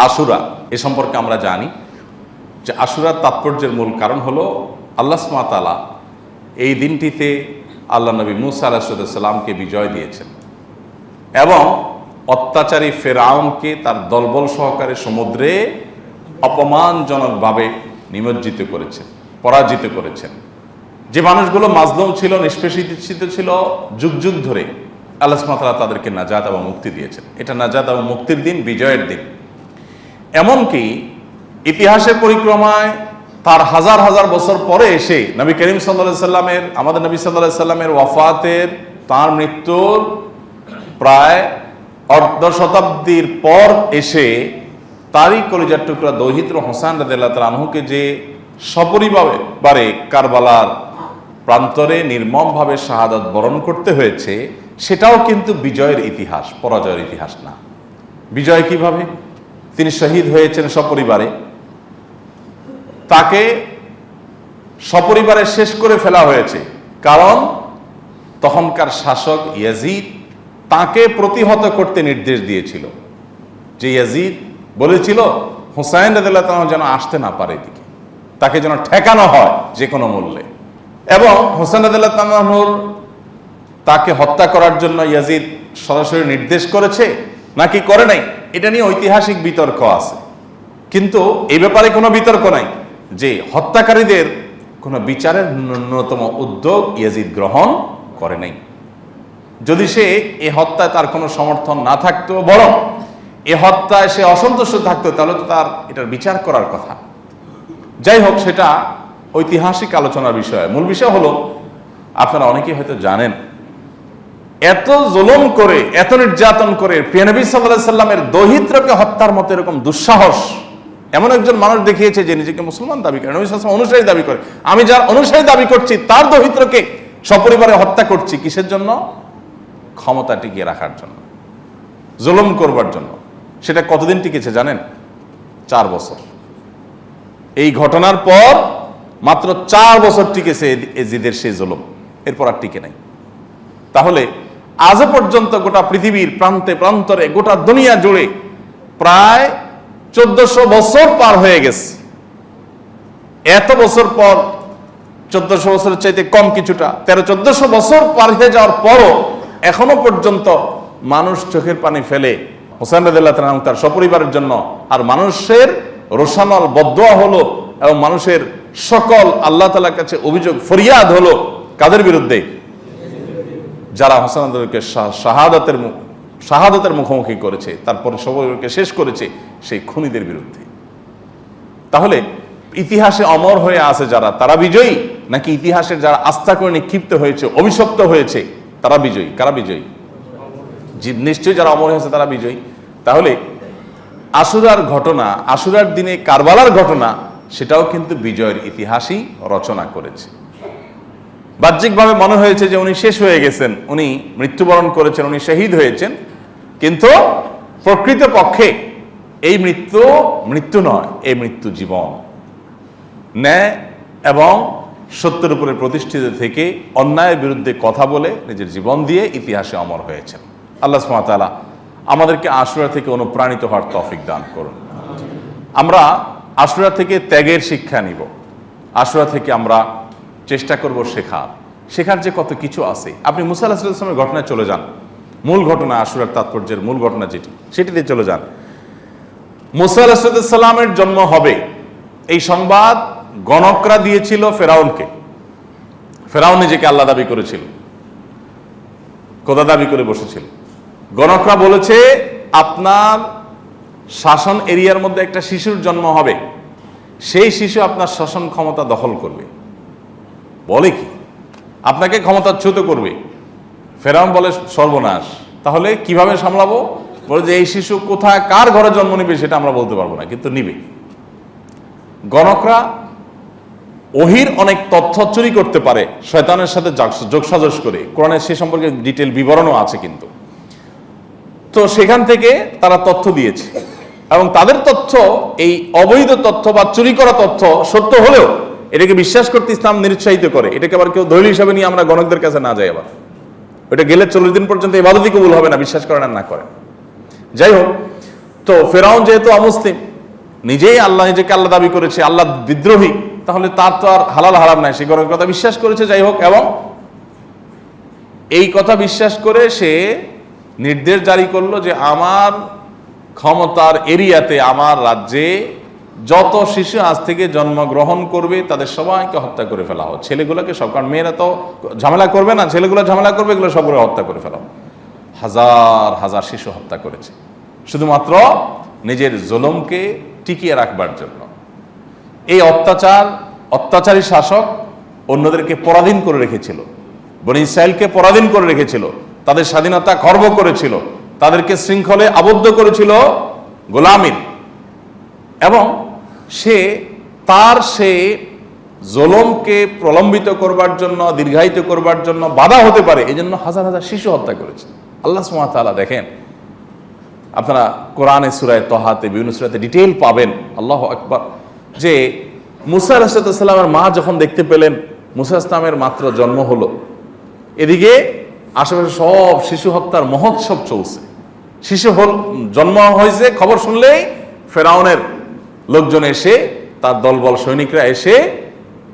আশুরা এ সম্পর্কে আমরা জানি যে আশুরার তাৎপর্যের মূল কারণ হলো আল্লাহ সুবহানাহু ওয়া তাআলা এই দিনটিতে আল্লাহ নবী মুসা আলাইহিস সালামকে বিজয় দিয়েছেন এবং অত্যাচারী ফেরাউনকে তার দলবল সহকারে সমুদ্রে অপমানজনকভাবে নিমজ্জিত করেছেন, পরাজিত করেছেন। যে মানুষগুলো মাজলুম ছিল, নিষ্পেষিত ছিল, যুগ যুগ ধরে আল্লাহ সুবহানাহু ওয়া তাআলা তাদেরকে নাজাত এবং মুক্তি দিয়েছেন। এটা নাজাত এবং মুক্তির দিন, বিজয়ের দিন। এমনকি ইতিহাসের পরিক্রমায় তার হাজার হাজার বছর পরে এসে নবী করিম সাল্লাল্লাহু আলাইহি সাল্লামের, আমাদের নবী সাল্লাল্লাহু আলাইহি সাল্লামের ওয়াফাতের, তার মৃত্যুর প্রায় অর্ধ শতাব্দীর পর এসে তারই কলিজার টুকরা দৌহিত্র হোসেন রাদিয়াল্লাহু তাআলা আনহুকে যে সপরিবারে কারবালার প্রান্তরে নির্মমভাবে শাহাদাত বরণ করতে হয়েছে, সেটাও কিন্তু বিজয়ের ইতিহাস, পরাজয়ের ইতিহাস না। বিজয় কিভাবে? তিনি শহীদ হয়েছেন সপরিবারে, তাকে সপরিবারে শেষ করে ফেলা হয়েছে, কারণ তখনকার শাসক ইয়াজিদ তাকে প্রতিহত করতে নির্দেশ দিয়েছিল। যে ইয়াজিদ বলেছিল হুসাইন রাদিয়াল্লাহু তাআলা যেন আসতে না পারে এদিকে, তাকে যেন ঠেকানো হয় যে কোনো মূল্যে। এবং হুসাইন রাদিয়াল্লাহু তাআলার তাকে হত্যা করার জন্য ইয়াজিদ সরাসরি নির্দেশ করেছে নাকি করে নাই, এটা নিয়ে ঐতিহাসিক বিতর্ক আছে। কিন্তু এই ব্যাপারে কোনো বিতর্ক নাই যে হত্যাকারীদের কোনো বিচারের ন্যূনতম উদ্যোগ ইয়াজিদ গ্রহণ করে নাই। যদি সে এ হত্যায় তার কোনো সমর্থন না থাকতো, বরং এ হত্যায় সে অসন্তুষ্ট থাকতো, তাহলে তো তার এটার বিচার করার কথা। যাই হোক, সেটা ঐতিহাসিক আলোচনার বিষয়। মূল বিষয় হলো, আপনারা অনেকেই হয়তো জানেন, এত জুলুম করে, এত নির্যাতন করে প্রিয় নবী সাল্লাল্লাহু আলাইহি সাল্লামের দৌহিত্রকে হত্যার মতো এরকম দুঃসাহস এমন একজন মানুষ দেখিয়েছে যে নিজেকে মুসলমান দাবি করে, নবী সাল্লাল্লাহু আলাইহি ওয়াসাল্লাম অনুসারী দাবি করে। আমি যার অনুসারী দাবি করছি তার দৌহিত্রকে সপরিবারে হত্যা করছি, কিসের জন্য? ক্ষমতা টিকিয়ে রাখার জন্য, জুলুম করবার জন্য। সেটা কতদিন টিকেছে জানেন? 4 বছর। এই ঘটনার পর মাত্র 4 বছর টিকেছে ইয়াজিদের সেই জুলুম, এরপর আর টিকে নাই। তাহলে আজও পর্যন্ত গোটা পৃথিবীর প্রান্তে প্রান্তরে, গোটা দুনিয়া জুড়ে প্রায় 1400 বছর পার হয়ে গেছে। এত বছর পর, 1400 বছরের চাইতে কম কিছুটা, 1300-1400 বছর পার হয়ে যাওয়ার পরও এখনো পর্যন্ত মানুষ চোখের পানি ফেলে হোসেন রাদিয়াল্লাহু তাআলা তার সপরিবারের জন্য। আর মানুষের রোশানল বদদোয়া হলো এবং মানুষের সকল আল্লাহ তাআলার কাছে অভিযোগ ফরিয়াদ হলো কাদের বিরুদ্ধে? যারা হোসেন রাদিয়াল্লাহুকে শাহাদাতের মুখোমুখি করেছে, তারপর সপরিবারকে শেষ করেছে, সেই খুনিদের বিরুদ্ধে। তাহলে ইতিহাসে অমর হয়ে আছে যারা, তারা বিজয়ী, নাকি ইতিহাসের যারা আস্থা করে নিক্ষিপ্ত হয়েছে, অভিশপ্ত হয়েছে, তারা বিজয়ী? কারা বিজয়ী? নিশ্চয়ই যারা অমর হয়েছে তারা বিজয়ী। তাহলে আশুরার ঘটনা, আশুরার দিনে কারবালার ঘটনা, সেটাও কিন্তু বিজয়ের ইতিহাসই রচনা করেছে। বাহ্যিকভাবে মনে হয়েছে যে উনি শেষ হয়ে গেছেন, উনি মৃত্যুবরণ করেছেন, উনি শহীদ হয়েছেন, কিন্তু প্রকৃত পক্ষে এই মৃত্যু নয়, এই মৃত্যু জীবন। ন্যায় এবং সত্যের উপরে প্রতিষ্ঠিত থেকে অন্যায়ের বিরুদ্ধে কথা বলে নিজের জীবন দিয়ে ইতিহাসে অমর হয়েছেন। আল্লাহ সুবহানাহু ওয়া তাআলা আমাদেরকে আশুরা থেকে অনুপ্রাণিত হওয়ার তৌফিক দান করুন। আমরা আশুরা থেকে ত্যাগের শিক্ষা নিব, আশুরা থেকে আমরা চেষ্টা করব শেখার যে কত কিছু আছে। আপনি মুসা আলাইহিস সালামের ঘটনায় চলে যান, মূল ঘটনা, আশুরার তাৎপর্যের মূল ঘটনা সেটিতে চলে যান। মুসা আলাইহিস সালামের জন্ম হবে এই সংবাদ গণকরা দিয়েছিল ফেরাউনকে। ফেরাউন নিজেকে আল্লাহ দাবি করেছিল, খোদা দাবি করে বসেছিল। গণকরা বলেছে আপনার শাসন এরিয়ার মধ্যে একটা শিশুর জন্ম হবে, সেই শিশু আপনার শাসন ক্ষমতা দখল করবে। বলে কি? আপনাকে ক্ষমতাচ্যুত করবে। ফেরাউন বলে সর্বনাশ, তাহলে কিভাবে সামলাবো? বলে যে এই শিশু কোথায় কার ঘরে জন্ম নিবে সেটা আমরা বলতে পারবো না, কিন্তু নিবে। গণকরা ওহির অনেক তথ্য চুরি করতে পারে শয়তানের সাথে যোগসাজশ করে, কোরআনের সে সম্পর্কে ডিটেল বিবরণও আছে। কিন্তু তো সেখান থেকে তারা তথ্য দিয়েছে, এবং তাদের তথ্য, এই অবৈধ তথ্য বা চুরি করা তথ্য সত্য হলেও এটাকে বিশ্বাস করতে ইসলাম নিরুৎসাহিত করে। এটাকে আবার কেউ দলিল হিসাবে নিয়ে আমরা গণকদের কাছে না যাই, আবার ওটা গেলে 40 দিন পর্যন্ত ইবাদতই কবুল হবে না, বিশ্বাস করেন আর না করেন। যাই হোক, তো ফেরাউন যেহেতু অমুসলিম, নিজেই নিজেকে আল্লাহ দাবি করেছে, আল্লাহ বিদ্রোহী, তাহলে তার তো আর হালাল হারাম নাই, সে গরমের কথা বিশ্বাস করেছে। যাই হোক, এবং এই কথা বিশ্বাস করে সে নির্দেশ জারি করলো যে আমার ক্ষমতার এরিয়াতে, আমার রাজ্যে যত শিশু আজ থেকে জন্মগ্রহণ করবে তাদের সবাইকে হত্যা করে ফেলা হোক। ছেলেগুলোকে সব, কারণ মেয়েরা তো ঝামেলা করবে না, ছেলেগুলো ঝামেলা করবে, এগুলো সবগুলো হত্যা করে ফেলা হোক। হাজার হাজার শিশু হত্যা করেছে শুধুমাত্র নিজের জুলুমকে টিকিয়ে রাখবার জন্য। এই অত্যাচারী শাসক অন্যদেরকে পরাধীন করে রেখেছিল, বনি ইসরাইলকে পরাধীন করে রেখেছিল, তাদের স্বাধীনতা খর্ব করেছিল, তাদেরকে শৃঙ্খলে আবদ্ধ করেছিল গোলামীর। এবং সে জুলুমকে প্রলম্বিত করবার জন্য, দীর্ঘায়িত করবার জন্য বাধা হতে পারে, এই জন্য হাজার হাজার শিশু হত্যা করেছে। আল্লাহ সুবহানাহু ওয়া তাআলা দেখেন, আপনারা কোরআনে সূরা তাহাতে বিভিন্ন সূরাতে ডিটেইল পাবেন, আল্লাহু আকবার, যে মুসা আলাইহিস সালামের মা যখন দেখতে পেলেন মুসা ইসলামের মাত্র জন্ম হলো, এদিকে আশেপাশে সব শিশু হত্যার মহোৎসব চলছে। শিশু জন্ম হয়েছে খবর শুনলেই ফেরাউনের লোকজন এসে, তার দলবল সৈনিকরা এসে,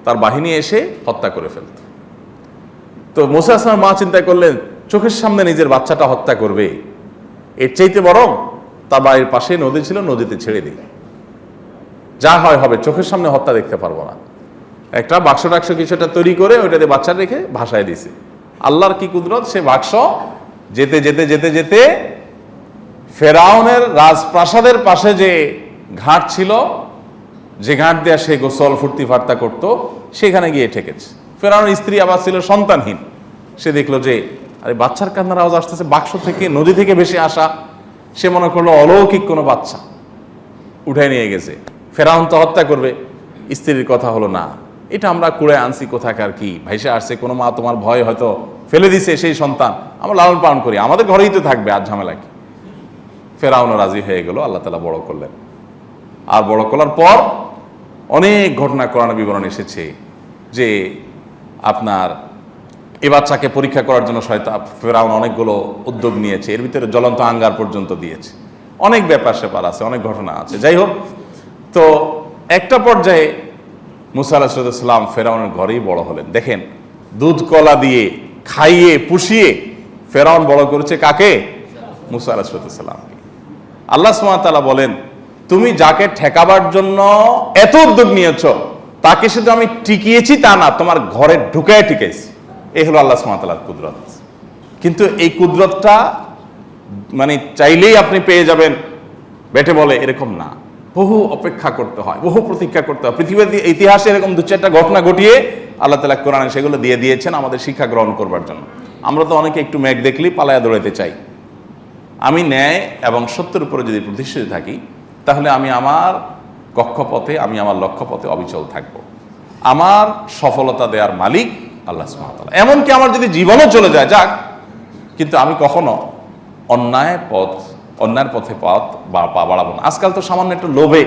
তার বাহিনী এসে হত্যা করে ফেলত। তো মুসা ইসলামের মা চিন্তা করলেন, চোখের সামনে নিজের বাচ্চাটা হত্যা করবে, এর চাইতে বরং তার বাড়ির পাশে নদী ছিল, নদীতে ছেড়ে দিই, যা হয় হবে, চোখের সামনে হত্যা দেখতে পারবো না। একটা বাক্স টাক্স কিছুটা তৈরি করে ওইটাতে বাচ্চা রেখে ভাসায় দিছে। আল্লাহর কি কুদরত, সে বাক্স যেতে যেতে যেতে যেতে ফেরাউনের রাজপ্রাসাদের পাশে যে ঘাট ছিল, যে ঘাট দেয়া সে গোসল ফুর্তি ফার্তা করতো, সেখানে গিয়ে ঠেকেছে। ফেরাউনের স্ত্রী আবার ছিল সন্তানহীন, সে দেখলো যে আরে বাচ্চার কান্নার আওয়াজ আসতেছে বাক্স থেকে, নদী থেকে ভেসে আসা। সে মনে করলো অলৌকিক কোনো বাচ্চা, উঠে নিয়ে গেছে। ফেরাউন তো হত্যা করবে, স্ত্রীর কথা হলো না, এটা আমরা কুড়ে আনছি কোথাকার, কি ভাইসে আসছে, কোনো মা তোমার ভয় হয়তো ফেলে দিছে সেই সন্তান, আমরা লালন পালন করি, আমাদের ঘরেই তো থাকবে, আর ঝামেলা কি। ফেরাউনও রাজি হয়ে গেল, আল্লাহ তাআলা বড় করলেন। আর বড় করার পর অনেক ঘটনা কোরআনে বিবরণ এসেছে যে আপনার এ বাচ্চাকে পরীক্ষা করার জন্য শয়তান ফেরাউন অনেকগুলো উদ্যোগ নিয়েছে, এর ভিতরে জ্বলন্ত আঙ্গার পর্যন্ত দিয়েছে, অনেক ব্যাপার স্যাপার আছে, অনেক ঘটনা আছে। যাই হোক, তো একটা পর্যায়ে মুসা আলাইহিস সালাম ফেরাউনের ঘরেই বড় হলেন। দেখেন, দুধ কলা দিয়ে খাইয়ে পুষিয়ে ফেরাউন বড় করেছে কাকে? মুসা আলাইহিস সালামকে। আল্লাহ সুবহানাহু ওয়া তাআলা বলেন, তুমি যাকে ঠেকাবার জন্য এত উদ্যোগ নিয়েছ, তাকে শুধু আমি টিকিয়েছি তা না, তোমার ঘরে ঢুকায় টিকেছি। এই হলো আল্লাহ সুবহানাহু ওয়া তাআলার কুদরত। কিন্তু এই কুদরতটা মানে চাইলেই আপনি পেয়ে যাবেন বেটে বলে, এরকম না। বহু অপেক্ষা করতে হয়, বহু প্রতীক্ষা করতে হয়। পৃথিবীর ইতিহাসে এরকম দু চারটা ঘটনা ঘটিয়ে আল্লাহ তাআলা কোরআনে সেগুলো দিয়ে দিয়েছেন আমাদের শিক্ষা গ্রহণ করবার জন্য। আমরা তো অনেকে একটু মেঘ দেখলেই পালায়া দৌড়াইতে চাই। আমি ন্যায় এবং সত্যের উপরে যদি প্রতিষ্ঠিত থাকি, তাহলে আমি আমার কক্ষপথে, আমি আমার লক্ষ্যপথে অবিচল থাকব। আমার সফলতা দেওয়ার মালিক আল্লাহ সুবহানাহু ওয়া তাআলা। এমনকি আমার যদি জীবনও চলে যায়, যাক, কিন্তু আমি কখনো অন্যায়ের পথে পা বাড়াবো না। আজকাল তো সামান্য একটু লোভে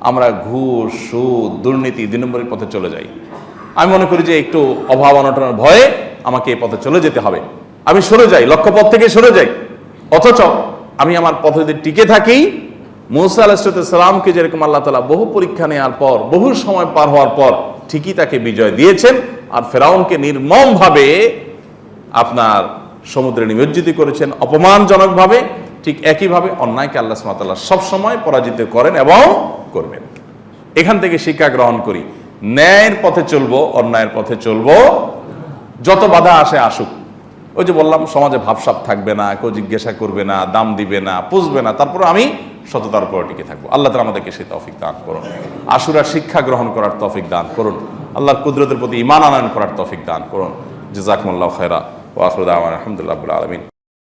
আমরা ঘুষ, সুদ, দুর্নীতি, 2 নম্বরের পথে চলে যাই। আমি মনে করি যে একটু অভাব অনটনের ভয়ে আমাকে এই পথে চলে যেতে হবে, আমি সরে যাই, লক্ষ্যপথ থেকে সরে যাই। অথচ আমি আমার পথে যদি টিকে থাকি, মুসা আলাইহিস সালামকে যেরকম আল্লাহ তাআলা বহু পরীক্ষা নেওয়ার পর, বহু সময় পার হওয়ার পর ঠিকই তাকে বিজয় দিয়েছেন, আর ফেরাউনকে নির্মমভাবে আপনার সমুদ্রে নিমজ্জিত করেছেন অপমানজনকভাবে, ঠিক একইভাবে অন্যায়কে আল্লাহ সুবহানাহু ওয়া তাআলা সবসময় পরাজিত করেন এবং করবেন। এখান থেকে শিক্ষা গ্রহণ করি, ন্যায়ের পথে চলবো, অন্যায়ের পথে চলবো, যত বাধা আসে আসুক। ওই যে বললাম, সমাজে ভাবসাব থাকবে না, কেউ জিজ্ঞাসা করবে না, দাম দিবে না, পুষবে না, তারপর আমি সততার উপর টিকে থাকবো। আল্লাহ তাআলা আমাদেরকে সেই তৌফিক দান করুন, আশুরার শিক্ষা গ্রহণ করার তৌফিক দান করুন, আল্লাহর কুদরতের প্রতি ঈমান আনয়ন করার তৌফিক দান করুন। জাযাকুমুল্লাহু খায়রা ওয়া আখিরু দাওয়ানা আলহামদুলিল্লাহি রাব্বিল আলামিন।